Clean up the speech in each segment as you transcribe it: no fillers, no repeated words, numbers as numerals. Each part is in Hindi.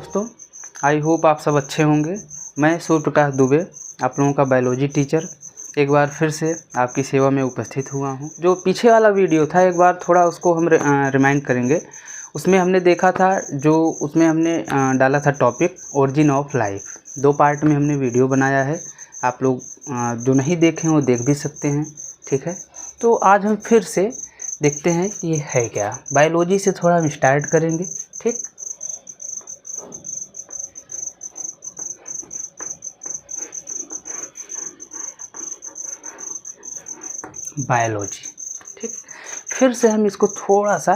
दोस्तों, आई होप आप सब अच्छे होंगे। मैं सूर्य प्रकाश दुबे, आप लोगों का बायोलॉजी टीचर, एक बार फिर से आपकी सेवा में उपस्थित हुआ हूं। जो पीछे वाला वीडियो था, एक बार थोड़ा उसको हम रिमाइंड करेंगे। उसमें हमने देखा था, उसमें हमने डाला था topic origin of life. 2 part में हमने वीडियो बनाया है। आप लोग जो नहीं देखे वो देख भी सकते हैं, ठीक है। तो आज हम फिर से देखते हैं कि ये है क्या। बायोलॉजी से थोड़ा हम स्टार्ट करेंगे, ठीक। बायोलॉजी, ठीक। फिर से हम इसको थोड़ा सा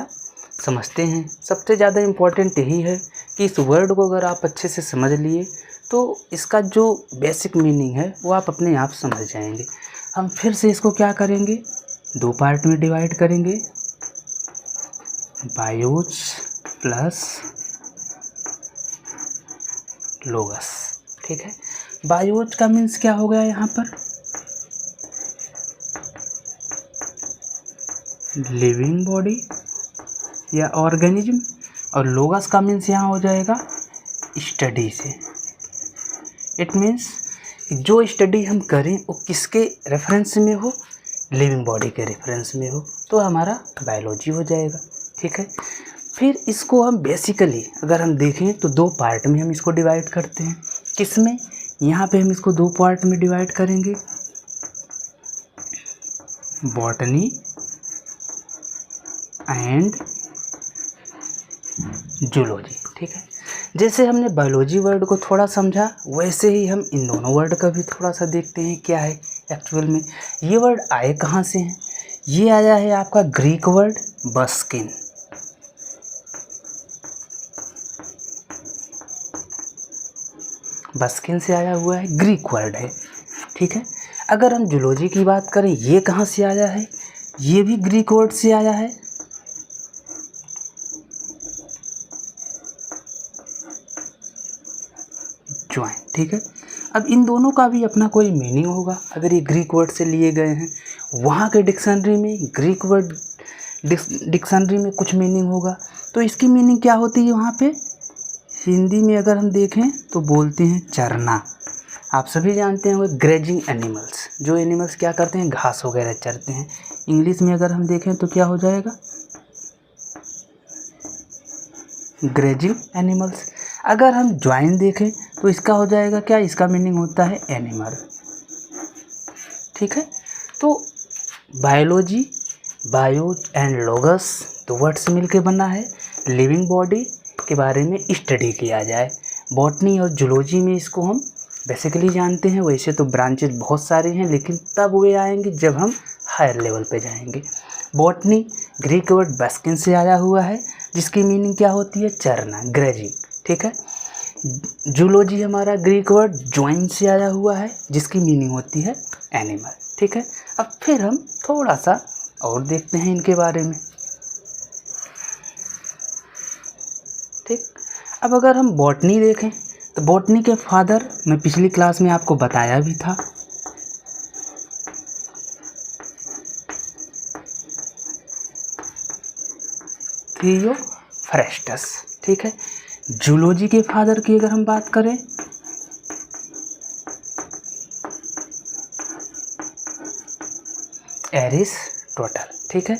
समझते हैं। सबसे ज़्यादा इम्पोर्टेंट यही है कि इस वर्ड को अगर आप अच्छे से समझ लिए तो इसका जो बेसिक मीनिंग है वो आप अपने आप समझ जाएंगे। हम फिर से इसको क्या करेंगे, 2 पार्ट में डिवाइड करेंगे, बायोज प्लस लोगस, ठीक है। बायोज का मीन्स क्या हो गया यहाँ पर, लिविंग बॉडी या ऑर्गेनिज्म, और लोगस का मीन्स यहाँ हो जाएगा स्टडी से। इट मीन्स जो स्टडी हम करें वो किसके रेफरेंस में हो, लिविंग बॉडी के रेफरेंस में हो, तो हमारा बायोलॉजी हो जाएगा, ठीक है। फिर इसको हम बेसिकली अगर हम देखें तो 2 पार्ट में हम इसको डिवाइड करते हैं। किसमें, यहाँ पे हम इसको 2 पार्ट में डिवाइड करेंगे, बॉटनी एंड जूलॉजी, ठीक है। जैसे हमने बायोलॉजी वर्ड को थोड़ा समझा, वैसे ही हम इन दोनों वर्ड का भी थोड़ा सा देखते हैं क्या है एक्चुअल में। ये वर्ड आए कहाँ से हैं, ये आया है आपका ग्रीक वर्ड बस्किन। बस्किन से आया हुआ है, ग्रीक वर्ड है, ठीक है। अगर हम जूलॉजी की बात करें, ये कहाँ से आया है, ये भी ग्रीक वर्ड से आया है, ज्वाइन, ठीक है। अब इन दोनों का भी अपना कोई मीनिंग होगा। अगर ये ग्रीक वर्ड से लिए गए हैं, वहाँ के डिक्शनरी में ग्रीक वर्ड डिक्शनरी में कुछ मीनिंग होगा, तो इसकी मीनिंग क्या होती है वहाँ पे। हिंदी में अगर हम देखें तो बोलते हैं चरना। आप सभी जानते हैं वो ग्रेजिंग एनिमल्स, जो एनिमल्स क्या करते हैं, घास वगैरह चरते हैं। इंग्लिश में अगर हम देखें तो क्या हो जाएगा, ग्रेजिंग एनिमल्स। अगर हम ज्वाइन देखें तो इसका हो जाएगा क्या, इसका मीनिंग होता है एनिमल, ठीक है। तो बायोलॉजी, बायो एंड लोगस, 2 वर्ड से मिलके बना है। लिविंग बॉडी के बारे में स्टडी किया जाए। बॉटनी और जूलॉजी में इसको हम बेसिकली जानते हैं। वैसे तो ब्रांचेस बहुत सारे हैं, लेकिन तब वे आएंगे जब हम हायर लेवल पे जाएंगे। बॉटनी ग्रीक वर्ड बस्किन से आया हुआ है, जिसकी मीनिंग क्या होती है, चरना, ग्रेजिंग, ठीक है। जूलॉजी हमारा ग्रीक वर्ड ज्वाइन से आया हुआ है, जिसकी मीनिंग होती है एनिमल, ठीक है। अब फिर हम थोड़ा सा और देखते हैं इनके बारे में, ठीक। अब अगर हम बॉटनी देखें तो बॉटनी के फादर मैं पिछली क्लास में आपको बताया भी था, थियोफ्रेस्टस, ठीक है। जूलॉजी के फादर की अगर हम बात करें, एरिस्टोटल, ठीक है।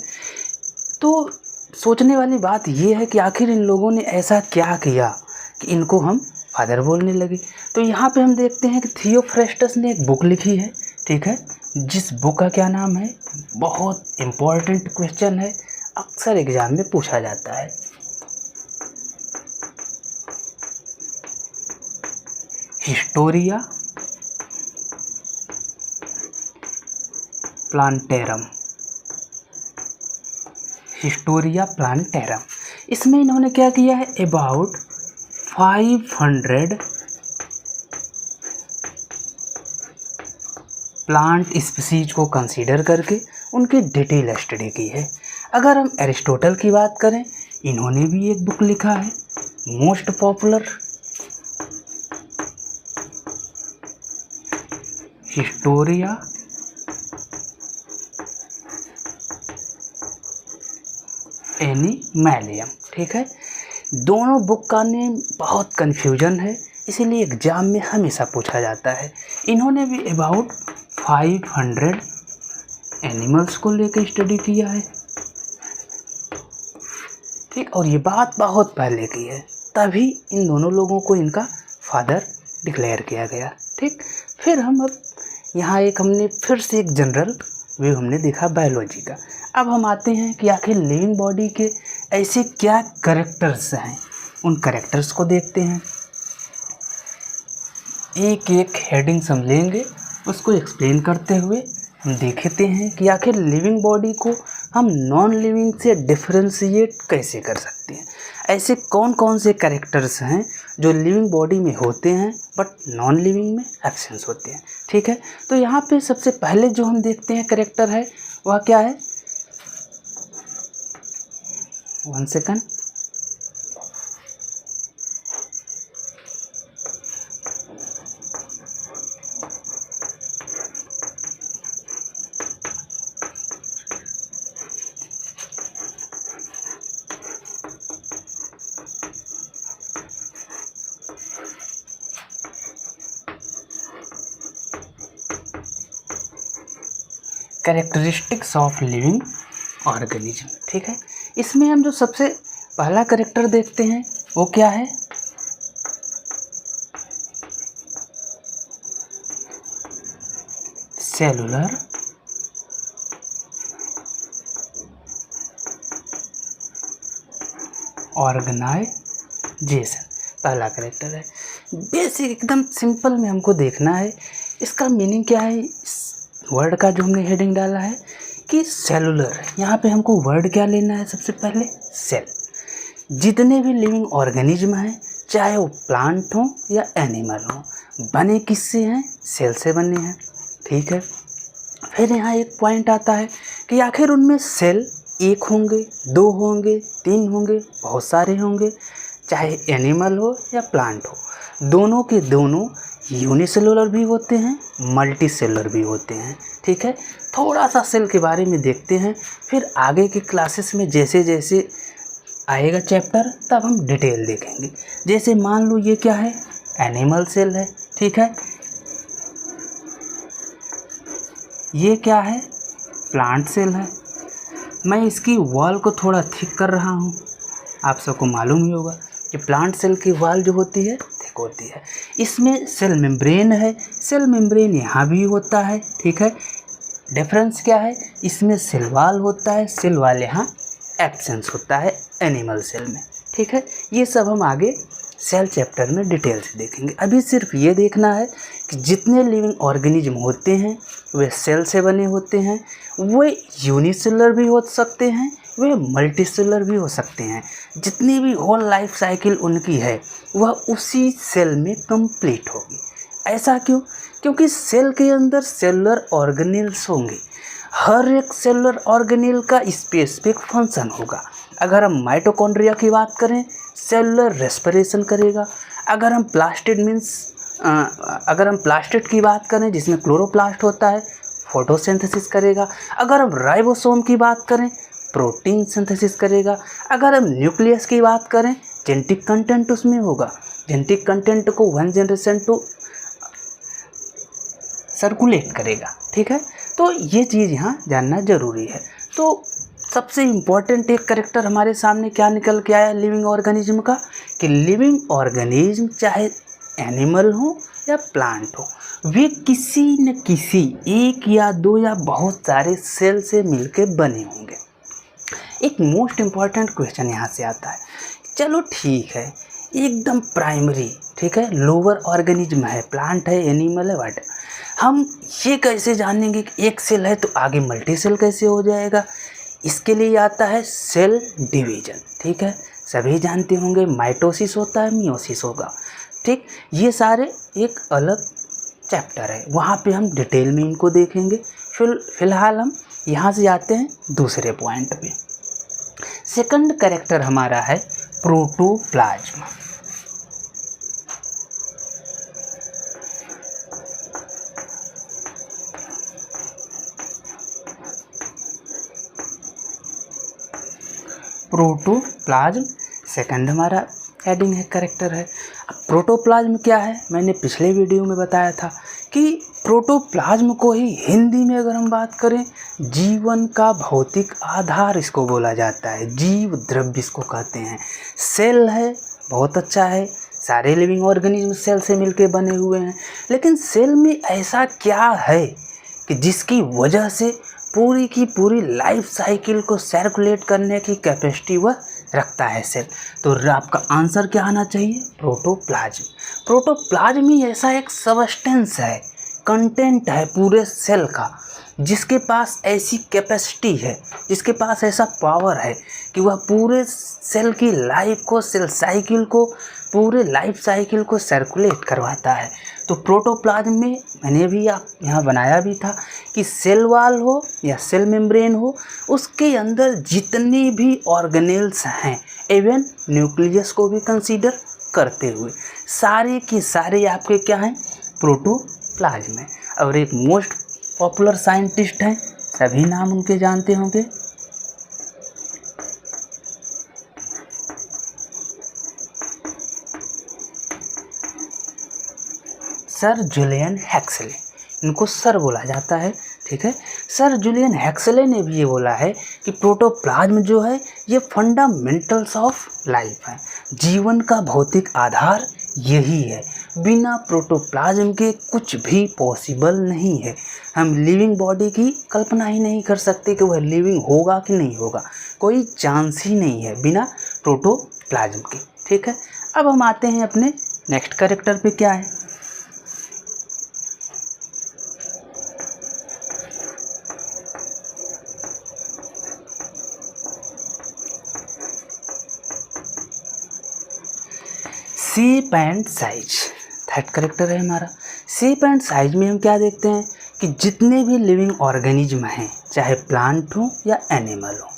तो सोचने वाली बात यह है कि आखिर इन लोगों ने ऐसा क्या किया कि इनको हम फादर बोलने लगे। तो यहाँ पे हम देखते हैं कि थियोफ्रेस्टस ने एक बुक लिखी है, ठीक है। जिस बुक का क्या नाम है, बहुत इम्पोर्टेंट क्वेश्चन है, अक्सर एग्जाम में पूछा जाता है। Historia plantarum, Historia plantarum. इसमें इन्होंने क्या किया है, अबाउट 500 प्लांट स्पीसीज को कंसीडर करके उनकी डिटेल स्टडी की है। अगर हम एरिस्टोटल की बात करें, इन्होंने भी एक बुक लिखा है, मोस्ट पॉपुलर हिस्टोरिया एनिमैलियम, ठीक है। दोनों बुक का नेम बहुत कन्फ्यूजन है, इसीलिए एग्ज़ाम में हमेशा पूछा जाता है। इन्होंने भी अबाउट 500 एनिमल्स को लेकर स्टडी किया है, ठीक। और ये बात बहुत पहले की है, तभी इन दोनों लोगों को इनका फादर डिक्लेयर किया गया, ठीक। फिर हम अब यहाँ हमने फिर से एक जनरल व्यू हमने देखा बायोलॉजी का। अब हम आते हैं कि आखिर लिविंग बॉडी के ऐसे क्या कैरेक्टर्स हैं, उन कैरेक्टर्स को देखते हैं। एक एक हेडिंग समझेंगे, उसको एक्सप्लेन करते हुए हम देखते हैं कि आखिर लिविंग बॉडी को हम नॉन लिविंग से डिफरेंशिएट कैसे कर सकते हैं। ऐसे कौन कौन से कैरेक्टर्स हैं जो लिविंग बॉडी में होते हैं बट नॉन लिविंग में एब्सेंस होते हैं, ठीक है। तो यहाँ पे सबसे पहले जो हम देखते हैं कैरेक्टर है वह क्या है, 1 second, characteristics of living organism, ठीक है। इसमें हम जो सबसे पहला कैरेक्टर देखते हैं वो क्या है, सेलुलर ऑर्गेनाइजेशन, पहला कैरेक्टर है। बेसिक एकदम सिंपल में हमको देखना है इसका मीनिंग क्या है। वर्ड का जो हमने हेडिंग डाला है कि सेलुलर, यहाँ पे हमको वर्ड क्या लेना है, सबसे पहले सेल। जितने भी लिविंग ऑर्गेनिज्म हैं, चाहे वो प्लांट हो या एनिमल हो, बने किससे हैं, सेल से बने हैं, ठीक है। फिर यहाँ एक पॉइंट आता है कि आखिर उनमें सेल एक होंगे, 2 होंगे, 3 होंगे, बहुत सारे होंगे, चाहे एनिमल हो या प्लांट हो, दोनों के दोनों यूनिसेलुलर भी होते हैं, मल्टी सेलुलर भी होते हैं, ठीक है। थोड़ा सा सेल के बारे में देखते हैं, फिर आगे की क्लासेस में जैसे जैसे आएगा चैप्टर तब हम डिटेल देखेंगे। जैसे मान लो ये क्या है, एनिमल सेल है, ठीक है। ये क्या है, प्लांट सेल है। मैं इसकी वॉल को थोड़ा थिक कर रहा हूँ, आप सबको मालूम ही होगा कि प्लांट सेल की वॉल जो होती है थिक होती है। इसमें सेल मेम्ब्रेन है, सेल मेम्ब्रेन यहाँ भी होता है, ठीक है। डिफरेंस क्या है, इसमें सेल वॉल होता है, सेल वॉल यहाँ एब्सेंस होता है एनिमल सेल में, ठीक है। ये सब हम आगे सेल चैप्टर में डिटेल से देखेंगे। अभी सिर्फ ये देखना है कि जितने लिविंग ऑर्गेनिज्म होते हैं वे सेल से बने होते हैं, वे यूनिसेलुलर भी हो सकते हैं, वे मल्टीसेलुलर भी हो सकते हैं। जितनी भी होल लाइफ साइकिल उनकी है वह उसी सेल में कंप्लीट होगी। ऐसा क्यों, क्योंकि सेल के अंदर सेलुलर ऑर्गेनेल्स होंगे, हर एक सेलुलर ऑर्गेनेल का स्पेसिफिक फंक्शन होगा। अगर हम माइटोकॉन्ड्रिया की बात करें, सेलुलर रेस्पिरेशन करेगा। अगर हम प्लास्टिड की बात करें, जिसमें क्लोरोप्लास्ट होता है, फोटोसिंथेसिस करेगा। अगर हम राइबोसोम की बात करें, प्रोटीन सिंथेसिस करेगा। अगर हम न्यूक्लियस की बात करें, जेनेटिक कंटेंट उसमें होगा, जेनेटिक कंटेंट को 1 जनरेशन टू सर्कुलेट करेगा, ठीक है। तो ये चीज़ यहाँ जानना ज़रूरी है। तो सबसे इम्पॉर्टेंट एक कैरेक्टर हमारे सामने क्या निकल के आया लिविंग ऑर्गेनिज्म का, कि लिविंग ऑर्गेनिज्म चाहे एनिमल हो या प्लांट हो, वे किसी न किसी 1 या 2 या बहुत सारे सेल से मिलकर बने होंगे। एक मोस्ट इम्पॉर्टेंट क्वेश्चन यहाँ से आता है, चलो ठीक है एकदम प्राइमरी, ठीक है, लोअर ऑर्गेनिज्म है, प्लांट है, एनिमल है, वाट, हम ये कैसे जानेंगे कि एक सेल है तो आगे मल्टी सेल कैसे हो जाएगा। इसके लिए आता है सेल डिवीजन, ठीक है। सभी जानते होंगे माइटोसिस होता है, मियोसिस होगा, ठीक। ये सारे एक अलग चैप्टर है, वहाँ पे हम डिटेल में इनको देखेंगे। फिलहाल हम यहाँ से आते हैं दूसरे पॉइंट पे। सेकंड कैरेक्टर हमारा है प्रोटोप्लाज्म। प्रोटोप्लाज्म सेकंड हमारा हेडिंग है, कैरेक्टर है। अब प्रोटोप्लाज्म क्या है, मैंने पिछले वीडियो में बताया था कि प्रोटोप्लाज्म को ही हिंदी में अगर हम बात करें, जीवन का भौतिक आधार इसको बोला जाता है, जीव द्रव्य इसको कहते हैं। सेल है, बहुत अच्छा है, सारे लिविंग ऑर्गेनिज्म सेल से मिलके बने हुए हैं, लेकिन सेल में ऐसा क्या है कि जिसकी वजह से पूरी की पूरी लाइफ साइकिल को सर्कुलेट करने की कैपेसिटी वह रखता है सेल। तो आपका आंसर क्या आना चाहिए, प्रोटोप्लाज्म। प्रोटोप्लाज्म ही ऐसा एक सबस्टेंस है, कंटेंट है पूरे सेल का, जिसके पास ऐसी कैपेसिटी है, जिसके पास ऐसा पावर है कि वह पूरे सेल की लाइफ को, सेल साइकिल को, पूरे लाइफ साइकिल को सर्कुलेट करवाता है। तो प्रोटोप्लाज्म में मैंने भी आप यहाँ बनाया भी था कि सेल वॉल हो या सेल मेम्ब्रेन हो, उसके अंदर जितने भी ऑर्गेनेल्स हैं, इवन न्यूक्लियस को भी कंसीडर करते हुए, सारे के सारे आपके क्या हैं, प्रोटोप्लाज्म है। और एक मोस्ट पॉपुलर साइंटिस्ट हैं, सभी नाम उनके जानते होंगे, सर जुलियन हेक्सले। इनको सर बोला जाता है, ठीक है। सर जुलियन हेक्सले ने भी ये बोला है कि प्रोटोप्लाज्म जो है ये फंडामेंटल्स ऑफ लाइफ है, जीवन का भौतिक आधार यही है, बिना प्रोटोप्लाज्म के कुछ भी पॉसिबल नहीं है। हम लिविंग बॉडी की कल्पना ही नहीं कर सकते कि वह लिविंग होगा कि नहीं होगा, कोई चांस ही नहीं है बिना प्रोटोप्लाज्म के, ठीक है। अब हम आते हैं अपने नेक्स्ट कैरेक्टर पे, क्या है, shape and size. Third character है हमारा। शेप एंड साइज में हम क्या देखते हैं कि जितने भी लिविंग ऑर्गेनिज्म हैं, चाहे प्लांट हो या एनिमल हो,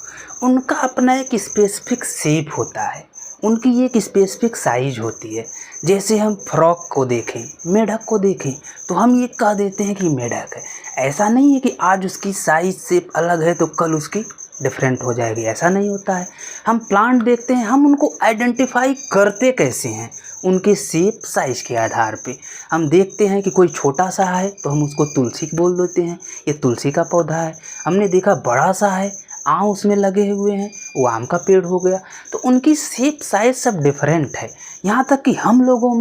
उनका अपना एक स्पेसिफिक शेप होता है, उनकी एक स्पेसिफिक साइज होती है। जैसे हम फ्रॉक को देखें, मेढक को देखें, तो हम ये कह देते हैं कि मेढक है। ऐसा नहीं है कि आज उसकी साइज शेप अलग है तो कल उसकी डिफरेंट हो जाएगी, ऐसा नहीं होता है। हम प्लांट देखते हैं, हम उनको आइडेंटिफाई करते कैसे हैं, उनके शेप साइज के आधार पे। हम देखते हैं कि कोई छोटा सा है तो हम उसको तुलसी बोल देते हैं, ये तुलसी का पौधा है। हमने देखा बड़ा सा है, आम उसमें लगे हुए हैं, वो आम का पेड़ हो गया। तो उनकी शेप साइज सब डिफरेंट है। यहाँ तक कि हम लोगों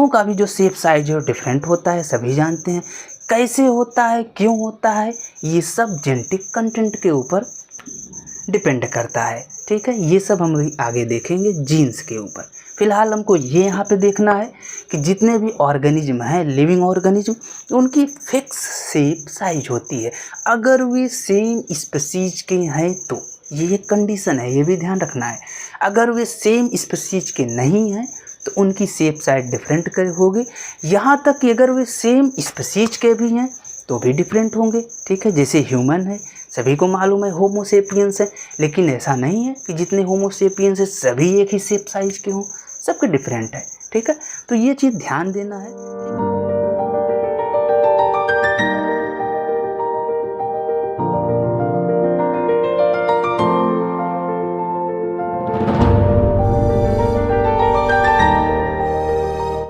का भी जो शेप साइज है डिफरेंट होता है, सभी जानते हैं। कैसे होता है, क्यों होता है, ये सब जेनेटिक कंटेंट के ऊपर डिपेंड करता है, ठीक है। ये सब हम आगे देखेंगे जीन्स के ऊपर। फिलहाल हमको ये यहाँ पे देखना है कि जितने भी ऑर्गेनिज्म हैं, लिविंग ऑर्गेनिज्म, उनकी फिक्स शेप साइज होती है। अगर वे सेम स्पीसीज के हैं तो ये एक कंडीशन है, ये भी ध्यान रखना है। अगर वे सेम स्पीसीज के नहीं हैं तो उनकी शेप साइज डिफरेंट होगी। यहाँ तक कि अगर वे सेम स्पीसीज के भी हैं तो भी डिफरेंट होंगे, ठीक है। जैसे ह्यूमन है, सभी को मालूम है होमो सेपियंस है, लेकिन ऐसा नहीं है कि जितने होमो सेपियंस है सभी एक ही शेप साइज के हों, सबके डिफरेंट है, ठीक है। तो ये चीज़ ध्यान देना है।